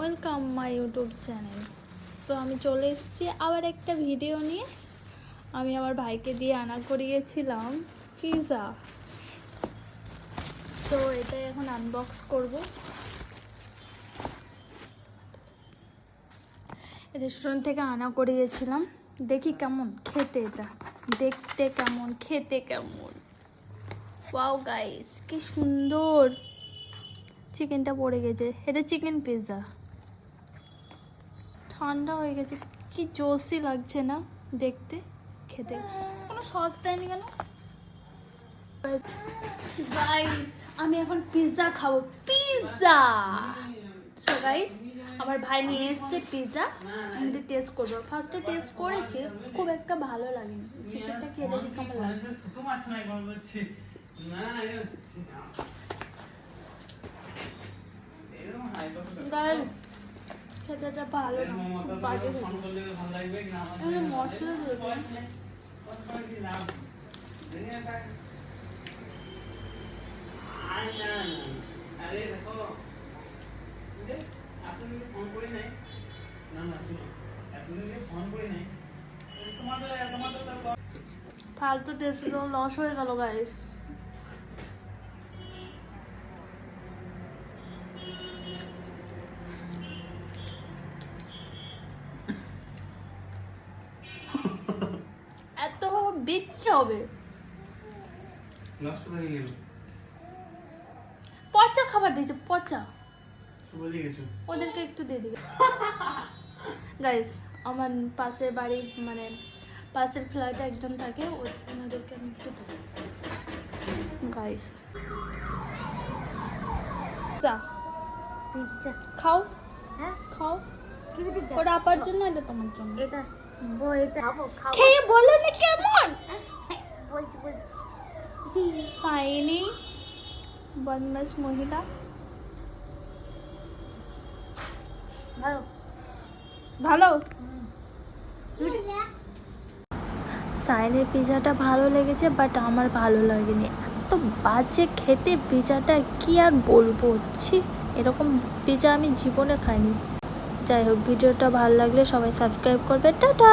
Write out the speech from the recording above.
Welcome my YouTube channel. তো আমি চলে এসেছি আবার একটা ভিডিও নিয়ে। আমি আমার ভাইকে দিয়ে আনা করিয়েছিলাম পিৎজা, তো এটাই এখন আনবক্স করব। রেস্টুরেন্ট থেকে আনা করিয়েছিলাম, দেখি কেমন খেতে, এটা দেখতে কেমন, খেতে কেমন। ওয়াও গাইস, কি সুন্দর চিকেনটা পড়ে গেছে। এটা চিকেন পিৎজা, ঠান্ডা হয়ে গেছে, কি জোসি লাগছে না দেখতে, খেতে। কোনো সস দেয়নি কেন গাইস? আমি এখন পিৎজা খাবো, পিৎজা। সো গাইস, আমার ভাই নিয়ে এসেছে পিৎজা, আমি টেস্ট করবো। ফার্স্টে টেস্ট করেছি, খুব একটা ভালো লাগেনি। চিকেনটা খেয়ে দেখি কেমন লাগে। খেতেটা ভালো না, খুব বাজে মশলা দিয়েছে। ফালতু টেস্ট লস হয়ে গেল গাইস। এত বিচ্ছা হবে, পচা খাবার দিয়েছে, পচা। ওদেরকে একটু দিয়ে দিবে গাইস। আমার পাশের বাড়ি, মানে পাশের ফ্ল্যাটে একজন থাকে, ওনাদেরকে আমি একটু দেবো গাইস। পিৎজা পিৎজা খাও, হ্যাঁ খাও। ওটা আপার জন্য, এটা তোমার জন্য। এটা খেয়ে বলো না কেমন। পাইনি, বদমাশ মহিলা। ভালো ভালো। সাইনের পিৎজাটা ভালো লেগেছে, বাট আমার ভালো লাগেনি। এত বাজে খেতে পিৎজাটা, কি আর বলবো। ছি, এরকম পিৎজা আমি জীবনে খাইনি। যাই হোক, ভিডিওটা ভালো লাগলে সবাই সাবস্ক্রাইব করবে। টাটা।